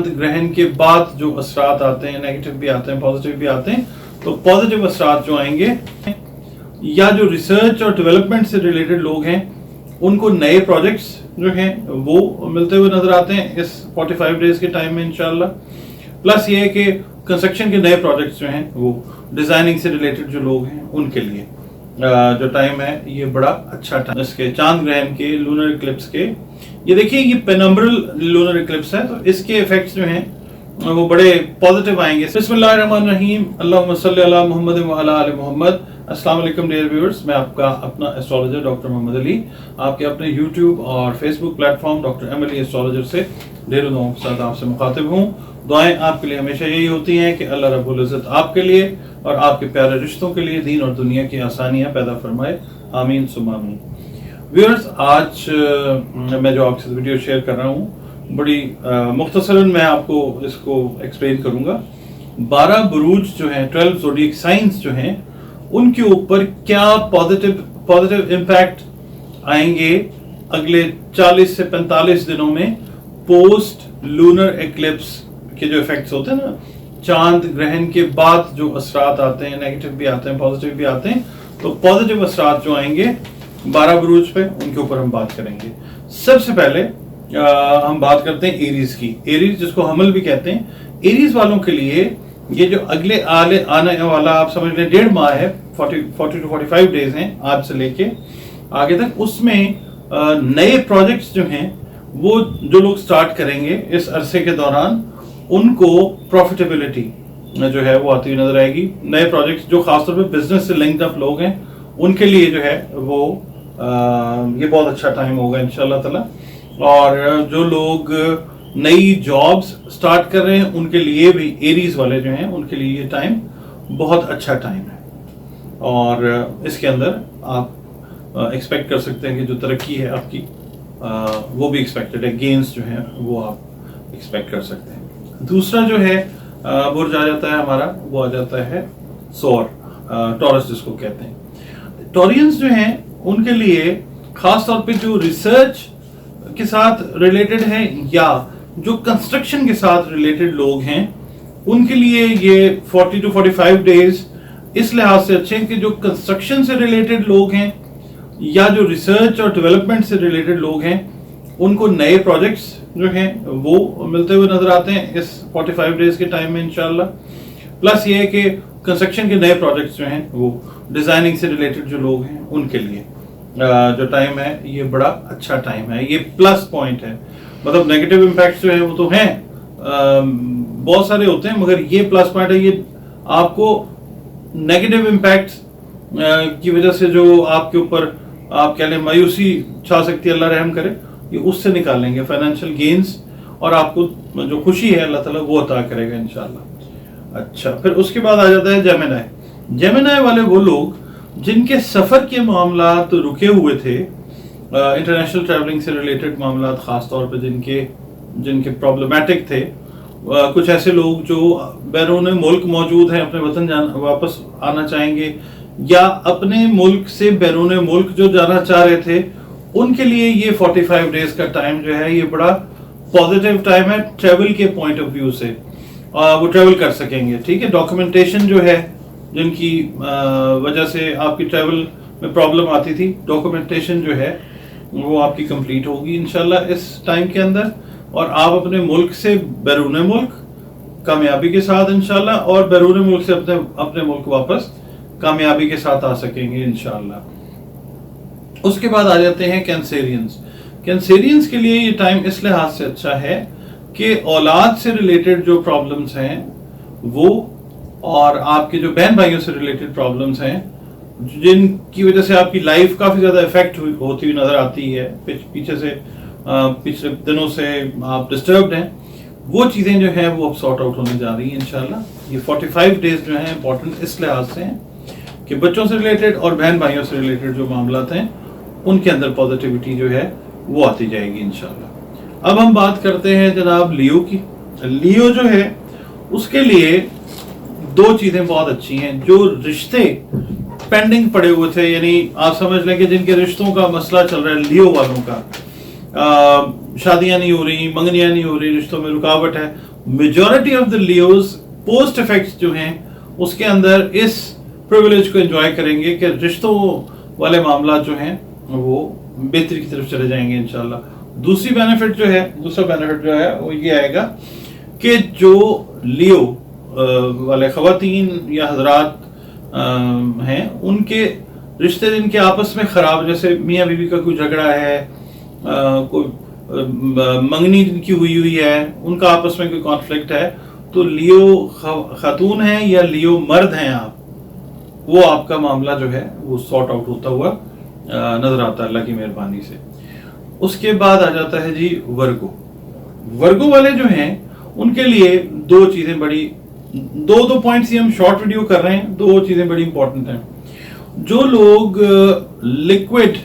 ग्रहण के बाद जो असरात आते हैं, नेगेटिव भी आते हैं, पॉजिटिव भी आते हैं, तो पॉजिटिव असरात जो आएंगे या जो रिसर्च और डेवलपमेंट से रिलेटेड लोग हैं उनको नए प्रोजेक्ट्स जो हैं वो मिलते हुए नजर आते हैं इस 45 डेज के टाइम में इंशाल्लाह। प्लस ये है कि कंस्ट्रक्शन के नए प्रोजेक्ट्स जो हैं वो डिजाइनिंग से रिलेटेड जो लोग हैं उनके लिए जो टाइम है ये बड़ा अच्छा टाइम। इसके चांद ग्रहण के, लूनर इक्लिप्स के, ये देखिए ये पेनम्ब्रल लूनर इक्लिप्स है, तो इसके इफेक्ट्स जो हैं वो बड़े पॉजिटिव आएंगे। बिस्मिल्लाहिर्रहमानिर्रहीम, अल्लाहुम्मा सल्ली अला मुहम्मद व अला आलि मुहम्मद। अस्सलाम वालेकुम डियर व्यूअर्स, मैं आपका अपना एस्ट्रोलॉजर डॉक्टर मोहम्मद अली आपके अपने यूट्यूब और Facebook platform doctor M Ali astrologer से ढेरों लोगों के साथ आपसे मुखातिब हूँ। दुआएं आपके लिए हमेशा यही होती हैं कि अल्लाह रब्बुल इज़्ज़त आपके लिए और आपके प्यारे रिश्तों के लिए दीन और दुनिया की आसानियाँ पैदा फरमाए, आमीन सुम्मा आमीन। व्यूअर्स, आज मैं जो आपके साथ वीडियो शेयर कर रहा हूँ बड़ी मुख्तसरन मैं आपको इसको एक्सप्लेन करूँगा। 12 बुरूज जो हैं, 12 ज़ोडिएक साइंस जो हैं, उनके ऊपर क्या पॉजिटिव इम्पैक्ट आएंगे अगले 40 से 45 दिनों में पोस्ट लूनर एक्लिप्स के जो इफेक्ट्स होते हैं ना, चांद ग्रहण के बाद जो असरात आते हैं, नेगेटिव भी आते हैं, पॉजिटिव भी आते हैं, तो पॉजिटिव असरात जो आएंगे 12 बुरूज पे उनके ऊपर हम बात करेंगे। सबसे पहले हम बात करते हैं एरीज की। एरीज जिसको हमल भी कहते हैं, एरीज वालों के लिए ये जो अगले आने वाला आप समझ लें 1.5 माह है, 40 to 45 डेज हैं आज से लेके आगे तक, उसमें नए प्रोजेक्ट्स जो हैं वो जो लोग स्टार्ट करेंगे इस अरसे के दौरान उनको प्रॉफिटेबिलिटी जो है वो आती हुई नजर आएगी। नए प्रोजेक्ट्स जो खासतौर पे बिजनेस से लिंक्ड अप लोग हैं उनके लिए जो है वो ये बहुत अच्छा टाइम होगा इंशाल्लाह ताला। और जो लोग नई जॉब्स स्टार्ट कर रहे हैं उनके लिए भी, एरीज वाले जो हैं उनके लिए ये टाइम बहुत अच्छा टाइम है। और इसके अंदर आप एक्सपेक्ट कर सकते हैं कि जो तरक्की है आपकी वो भी एक्सपेक्टेड है, गेन्स जो हैं वो आप एक्सपेक्ट कर सकते हैं। दूसरा जो है बुर्ज आ जाता है हमारा, वो आ जाता है सौर, टॉरस जिसको कहते हैं। टॉरियंस जो हैं उनके लिए खास तौर पे जो रिसर्च के साथ रिलेटेड है या जो कंस्ट्रक्शन के साथ रिलेटेड लोग हैं उनके लिए ये 40 to 45 डेज इस लिहाज से अच्छे हैं कि जो कंस्ट्रक्शन से रिलेटेड लोग हैं या जो रिसर्च और डेवलपमेंट से रिलेटेड लोग हैं उनको नए प्रोजेक्ट्स जो हैं वो मिलते हुए नजर आते हैं इस 45 डेज के टाइम में इंशाल्लाह। प्लस ये है कि कंस्ट्रक्शन के नए प्रोजेक्ट्स जो हैं वो डिजाइनिंग से रिलेटेड जो लोग हैं उनके लिए जो टाइम है ये बड़ा अच्छा टाइम है। ये प्लस पॉइंट है, मतलब नेगेटिव इम्पैक्ट जो है वो तो हैं, बहुत सारे होते हैं, मगर ये प्लस पॉइंट है। ये आपको नेगेटिव इम्पैक्ट की वजह से जो आपके ऊपर आप कह लें मायूसी छा सकती है, अल्लाह रहम करे, ये उससे निकालेंगे फाइनेंशियल गेन्स और आपको जो खुशी है अल्लाह ताला वो अता करेगा इंशाल्लाह। अच्छा, फिर उसके बाद आ जाता है जेमिनी। जेमिनी वाले वो लोग जिनके सफर के मामला तो रुके हुए थे, इंटरनेशनल ट्रैवलिंग से रिलेटेड मामला खास तौर पे जिनके प्रॉब्लमेटिक थे, कुछ ऐसे लोग जो बैरून मुल्क मौजूद हैं, अपने वतन वापस आना चाहेंगे या अपने मुल्क से बैरून मुल्क जो जाना चाह रहे थे उनके लिए ये 45 डेज का टाइम जो है ये बड़ा पॉजिटिव टाइम है ट्रैवल के पॉइंट ऑफ व्यू से। वो ट्रैवल कर सकेंगे, ठीक है। डॉक्यूमेंटेशन जो है जिनकी वजह से आपकी ट्रैवल में प्रॉब्लम आती थी, डॉक्यूमेंटेशन जो है वो आपकी कंप्लीट होगी इंशाल्लाह इस टाइम के अंदर, और आप अपने मुल्क से बैरून मुल्क कामयाबी के साथ इंशाल्लाह और बैरून मुल्क से अपने मुल्क वापस कामयाबी के साथ आ सकेंगे इंशाल्लाह। उसके बाद आ जाते हैं कैंसेरियंस। कैंसेरियंस के लिए ये टाइम इस लिहाज से अच्छा है कि औलाद से रिलेटेड जो प्रॉब्लम्स हैं वो, और आपके जो बहन भाइयों से रिलेटेड प्रॉब्लम्स हैं जिनकी वजह से आपकी लाइफ काफी ज्यादा इफेक्ट होती हुई नजर आती है, पिछले दिनों से आप डिस्टर्ब्ड हैं, वो चीजें जो है वो अब सॉर्ट आउट होने जा रही हैं इंशाल्लाह। ये 45 डेज जो है इंपॉर्टेंट इस लिहाज से हैं कि बच्चों से रिलेटेड और बहन भाइयों से रिलेटेड जो मामला हैं उनके अंदर पॉजिटिविटी जो है वो आती जाएगी इंशाल्लाह। अब हम बात करते हैं जनाब लियो की। लियो जो है उसके लिए दो चीजें बहुत अच्छी हैं। जो रिश्ते पेंडिंग पड़े हुए थे, यानी आप समझ लें कि जिनके रिश्तों का मसला चल रहा है लियो वालों का, शादियां नहीं हो रही, मंगनियां नहीं हो रही, रिश्तों में रुकावट है, majority of the Leos post effects जो हैं उसके अंदर इस प्रिविलेज को एंजॉय करेंगे कि रिश्तों वाले मामला जो हैं वो बेहतरी की तरफ चले जाएंगे इंशाल्लाह। दूसरा बेनिफिट जो है वो ये आएगा कि जो लियो वाले खवातीन या हजरात हैं उनके रिश्ते जिनके आपस में खराब, जैसे मियाँ बीवी का कोई झगड़ा है, कोई मंगनी जिनकी हुई है, उनका आपस में कोई कॉन्फ्लिक्ट है, तो लियो खातून है या लियो मर्द हैं आप, वो आपका मामला जो है वो सॉर्ट आउट होता हुआ नजर आता है अल्लाह की मेहरबानी से। उसके बाद आ जाता है जी वर्गो वाले जो हैं उनके लिए दो चीजें बड़ी, दो पॉइंट्स ही हम शॉर्ट वीडियो कर रहे हैं, दो चीजें बड़ी इंपॉर्टेंट हैं। जो लोग लिक्विड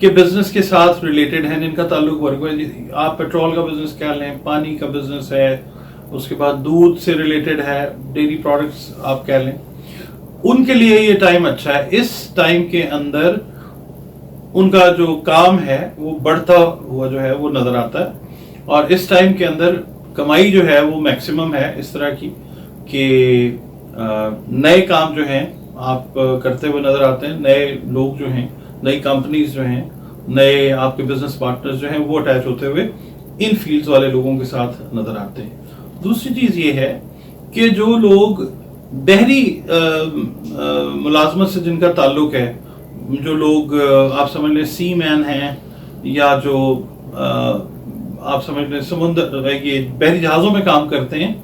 के बिजनेस के साथ रिलेटेड हैं, जिनका ताल्लुक वर्गो है, आप पेट्रोल का बिजनेस क्या लें, पानी का बिजनेस है, उसके बाद दूध से रिलेटेड है, डेयरी प्रोडक्ट्स आप क्या लें, उनके लिए ये टाइम अच्छा है। इस टाइम के अंदर उनका जो काम है वो बढ़ता हुआ जो है वो नजर आता है, और इस टाइम के अंदर कमाई जो है वो मैक्सिमम है इस तरह की कि नए काम जो हैं आप करते हुए नजर आते हैं, नए लोग जो हैं, नई कंपनीज जो हैं, नए आपके बिजनेस पार्टनर्स जो हैं वो अटैच होते हुए इन फील्ड्स वाले लोगों के साथ नजर आते हैं। दूसरी चीज ये है कि जो लोग बहरी मुलाजमत से जिनका ताल्लुक है, जो लोग आप समझ लें सी मैन हैं, या जो आप समझ लें समुद्र ये बहरी जहाज़ों में काम करते हैं,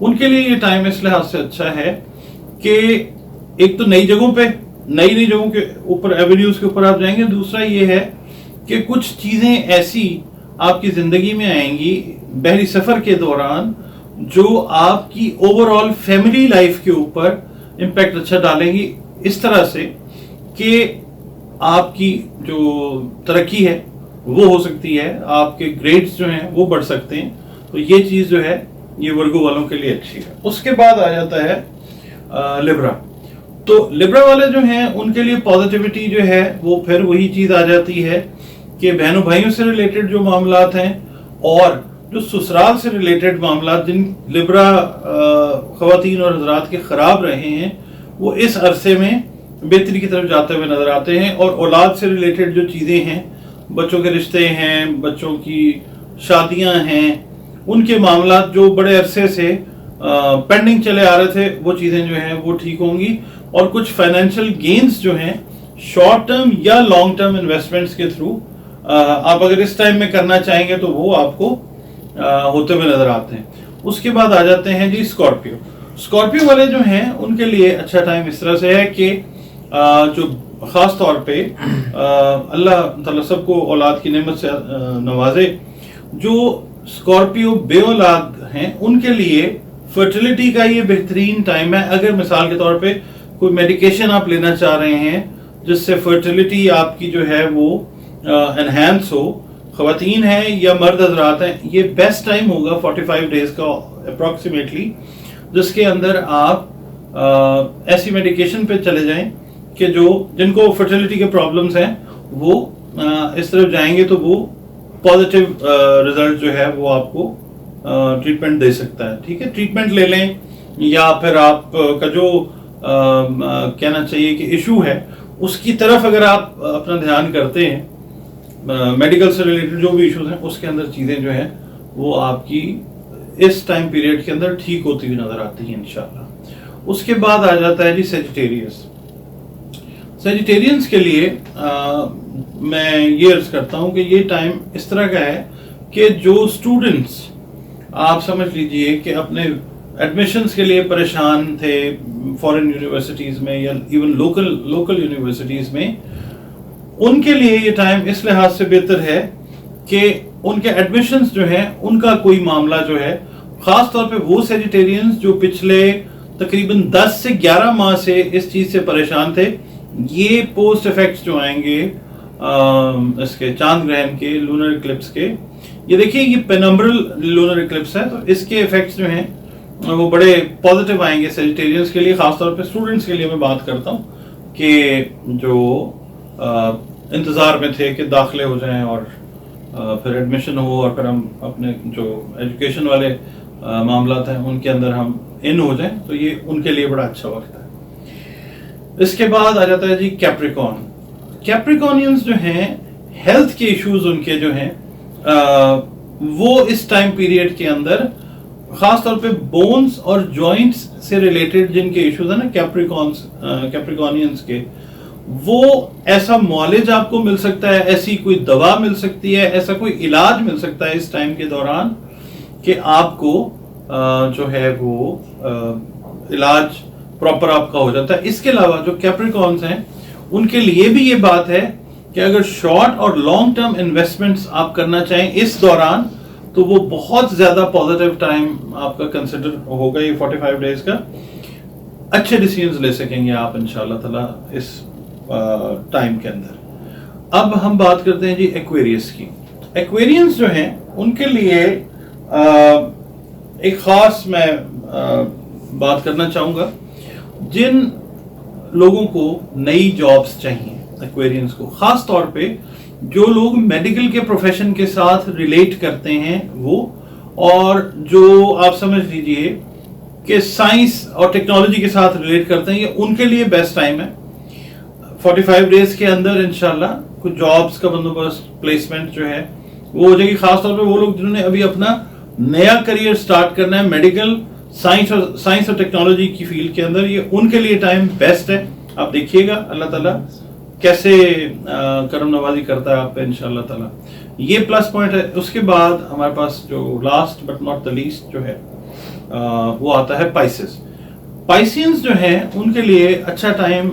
उनके लिए ये टाइम इस लिहाज से अच्छा है कि एक तो नई जगहों पे, नई जगहों के ऊपर, एवेन्यूज के ऊपर आप जाएंगे। दूसरा ये है कि कुछ चीज़ें ऐसी आपकी ज़िंदगी में आएंगी बहरी सफ़र के दौरान जो आपकी ओवरऑल फैमिली लाइफ के ऊपर इम्पैक्ट अच्छा डालेंगी, इस तरह से कि आपकी जो तरक्की है वो हो सकती है, आपके ग्रेड्स जो हैं वो बढ़ सकते हैं। तो ये चीज़ जो है ये वर्गो वालों के लिए अच्छी है। उसके बाद आ जाता है लिब्रा। तो लिब्रा वाले जो हैं उनके लिए पॉजिटिविटी जो है वो फिर वही चीज़ आ जाती है कि बहनों भाइयों से रिलेटेड जो मामलात हैं और जो ससुराल से रिलेटेड मामलात जिन लिब्रा खवातीन और हजरात के ख़राब रहे हैं वो इस अरसे में बेहतरी की तरफ जाते हुए नजर आते हैं। और औलाद से रिलेटेड जो चीज़ें हैं, बच्चों के रिश्ते हैं, बच्चों की शादियां हैं, उनके मामलात जो बड़े अरसे से पेंडिंग चले आ रहे थे वो चीज़ें जो हैं वो ठीक होंगी। और कुछ फाइनेंशियल गेन्स जो हैं शॉर्ट टर्म या लॉन्ग टर्म इन्वेस्टमेंट्स के थ्रू आप अगर इस टाइम में करना चाहेंगे तो वो आपको होते हुए नजर आते हैं। उसके बाद आ जाते हैं जी स्कॉर्पियो वाले जो हैं उनके लिए अच्छा टाइम इस तरह से है कि जो ख़ास तौर पे अल्लाह ताला सबको औलाद की नेमत से नवाजे। जो स्कॉर्पियो बे औलाद हैं उनके लिए फर्टिलिटी का ये बेहतरीन टाइम है। अगर मिसाल के तौर पे कोई मेडिकेशन आप लेना चाह रहे हैं जिससे फर्टिलिटी आपकी जो है वो एनहेंस हो, ख़वातीन हैं या मर्द हजरात हैं, ये बेस्ट टाइम होगा 45 डेज का अप्रॉक्सीमेटली, जिसके अंदर आप ऐसी मेडिकेशन पे चले जाएं कि जो जिनको फर्टिलिटी के प्रॉब्लम्स हैं वो इस तरफ जाएंगे तो वो पॉजिटिव रिजल्ट जो है वो आपको ट्रीटमेंट दे सकता है। ठीक है, ट्रीटमेंट ले लें, या फिर आप का जो कहना चाहिए कि इशू है उसकी तरफ अगर आप अपना ध्यान करते हैं, मेडिकल से रिलेटेड जो भी इश्यूज हैं उसके अंदर चीज़ें जो हैं वो आपकी इस टाइम पीरियड के अंदर ठीक होती हुई नजर आती है इंशाल्लाह। उसके बाद आ जाता है जी सेजिटेरियंस के लिए मैं ये अर्ज करता हूँ कि ये टाइम इस तरह का है कि जो स्टूडेंट्स आप समझ लीजिए कि अपने एडमिशन्स के लिए परेशान थे फॉरेन यूनिवर्सिटीज़ में या इवन लोकल यूनिवर्सिटीज़ में, उनके लिए ये टाइम इस लिहाज से बेहतर है कि उनके एडमिशन्स जो हैं उनका कोई मामला जो है, ख़ास तौर पे वो सेजिटेरियंस जो पिछले तकरीबन 10 से 11 माह से इस चीज़ से परेशान थे, ये पोस्ट इफेक्ट्स जो आएंगे इसके चांद ग्रहण के, लूनर इक्लिप्स के, ये देखिए ये पेनम्ब्रल लूनर इक्लिप्स है, तो इसके इफेक्ट्स जो हैं वो बड़े पॉजिटिव आएंगे सेजिटेरियंस के लिए। खासतौर पे स्टूडेंट्स के लिए मैं बात करता हूँ कि जो इंतज़ार में थे कि दाखिले हो जाएं और फिर एडमिशन हो और फिर हम अपने जो एजुकेशन वाले معاملات ہیں ان کے اندر ہم ان ہو جائیں تو یہ ان کے لیے بڑا اچھا وقت ہے. اس کے بعد آ جاتا ہے جی کیپریکون. کیپریکونینز جو ہیں ہیلتھ کے ایشوز ان کے جو ہیں وہ اس ٹائم پیریڈ کے اندر خاص طور پہ بونز اور جوائنٹس سے ریلیٹڈ جن کے ایشوز ہیں نا کیپریکونینز کے, وہ ایسا معالج آپ کو مل سکتا ہے, ایسی کوئی دوا مل سکتی ہے, ایسا کوئی علاج مل سکتا ہے اس ٹائم کے دوران کہ آپ کو جو ہے وہ علاج پراپر آپ کا ہو جاتا ہے. اس کے علاوہ جو کیپریکونز ہیں ان کے لیے بھی یہ بات ہے کہ اگر شارٹ اور لانگ ٹرم انویسٹمنٹس آپ کرنا چاہیں اس دوران تو وہ بہت زیادہ پازیٹیو ٹائم آپ کا کنسیڈر ہوگا یہ 45 ڈیز کا. اچھے ڈیسیژنز لے سکیں گے آپ انشاءاللہ تعالی اس ٹائم کے اندر. اب ہم بات کرتے ہیں جی ایکویریس کی. ایکویرینز جو ہیں ان کے لیے ایک خاص میں بات کرنا چاہوں گا. جن لوگوں کو نئی جابز چاہیے ایکویرینز کو, خاص طور پہ جو لوگ میڈیکل کے پروفیشن کے ساتھ ریلیٹ کرتے ہیں وہ, اور جو آپ سمجھ لیجئے کہ سائنس اور ٹیکنالوجی کے ساتھ ریلیٹ کرتے ہیں, یہ ان کے لیے بیسٹ ٹائم ہے. 45 ڈیز کے اندر انشاءاللہ کچھ جابز کا بندوبست, پلیسمنٹ جو ہے وہ ہو جائے گی. خاص طور پہ وہ لوگ جنہوں نے ابھی اپنا نیا کریئر سٹارٹ کرنا ہے میڈیکل سائنس اور ٹیکنالوجی کی فیلڈ کے اندر, یہ ان کے لیے ٹائم بیسٹ ہے. آپ دیکھیے گا اللہ تعالیٰ کیسے کرم نوازی کرتا ہے آپ پہ انشاءاللہ تعالیٰ. یہ پلس پوائنٹ ہے. اس کے بعد ہمارے پاس جو last but not the least جو ہے وہ آتا ہے پائسز. پائسینز جو ہیں ان کے لیے اچھا ٹائم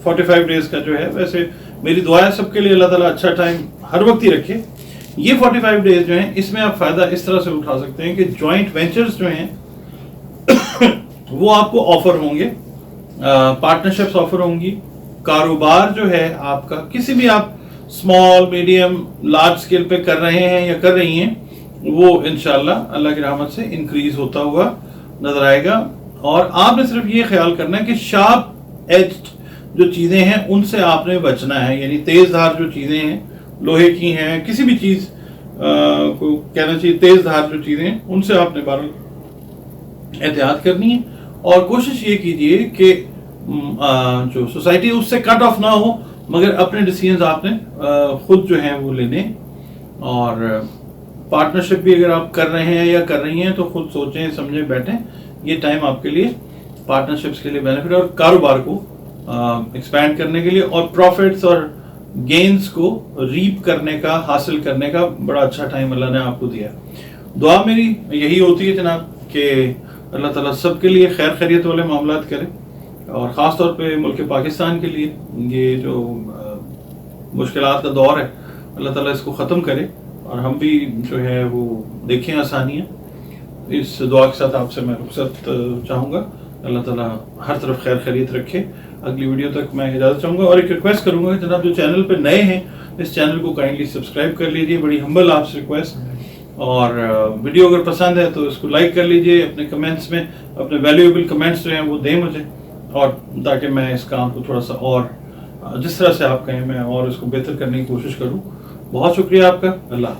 45 ڈیز کا جو ہے, ویسے میری دعا ہے سب کے لیے اللہ تعالیٰ اچھا ٹائم ہر وقت ہی رکھے. یہ 45 ڈیز جو ہیں اس میں آپ فائدہ اس طرح سے اٹھا سکتے ہیں کہ جوائنٹ وینچرز جو ہیں وہ آپ کو آفر ہوں گے, پارٹنرشپس آفر ہوں گی. کاروبار جو ہے آپ کا کسی بھی آپ اسمال میڈیم لارج سکیل پہ کر رہے ہیں یا کر رہی ہیں وہ انشاءاللہ اللہ کی رحمت سے انکریز ہوتا ہوا نظر آئے گا. اور آپ نے صرف یہ خیال کرنا ہے کہ شارپ ایجڈ جو چیزیں ہیں ان سے آپ نے بچنا ہے, یعنی تیز دھار جو چیزیں ہیں لوہے کی ہیں, کسی بھی چیز کو کہنا چاہیے تیز دھار جو چیزیں ہیں ان سے آپ نے بہرحال احتیاط کرنی ہے. اور کوشش یہ کیجئے کہ جو سوسائٹی اس سے کٹ آف نہ ہو, مگر اپنے ڈیسیژنز آپ نے خود جو ہیں وہ لینے. اور پارٹنرشپ بھی اگر آپ کر رہے ہیں یا کر رہی ہیں تو خود سوچیں سمجھیں بیٹھیں, یہ ٹائم آپ کے لیے پارٹنرشپس کے لیے بینیفٹ اور کاروبار کو ایکسپینڈ کرنے کے لیے اور پروفٹس اور گینز کو ریپ کرنے کا, حاصل کرنے کا بڑا اچھا ٹائم اللہ نے آپ کو دیا. دعا میری یہی ہوتی ہے جناب کہ اللہ تعالیٰ سب کے لیے خیر خیریت والے معاملات کرے, اور خاص طور پہ ملک پاکستان کے لیے یہ جو مشکلات کا دور ہے اللہ تعالیٰ اس کو ختم کرے, اور ہم بھی جو ہے وہ دیکھیں آسانیاں. اس دعا کے ساتھ آپ سے میں رخصت چاہوں گا. اللہ تعالیٰ ہر طرف خیر خیریت رکھے. اگلی ویڈیو تک میں اجازت چاہوں گا, اور ایک ریکویسٹ کروں گا جناب جو چینل پہ نئے ہیں اس چینل کو کائنڈلی سبسکرائب کر لیجئے, بڑی ہمبل آپ سے ریکویسٹ. اور ویڈیو اگر پسند ہے تو اس کو لائک کر لیجئے, اپنے کمنٹس میں اپنے ویلیویبل کمنٹس جو ہیں وہ دیں مجھے, اور تاکہ میں اس کام کو تھوڑا سا اور جس طرح سے آپ کہیں میں اور اس کو بہتر کرنے کی کوشش کروں. بہت شکریہ آپ کا. اللہ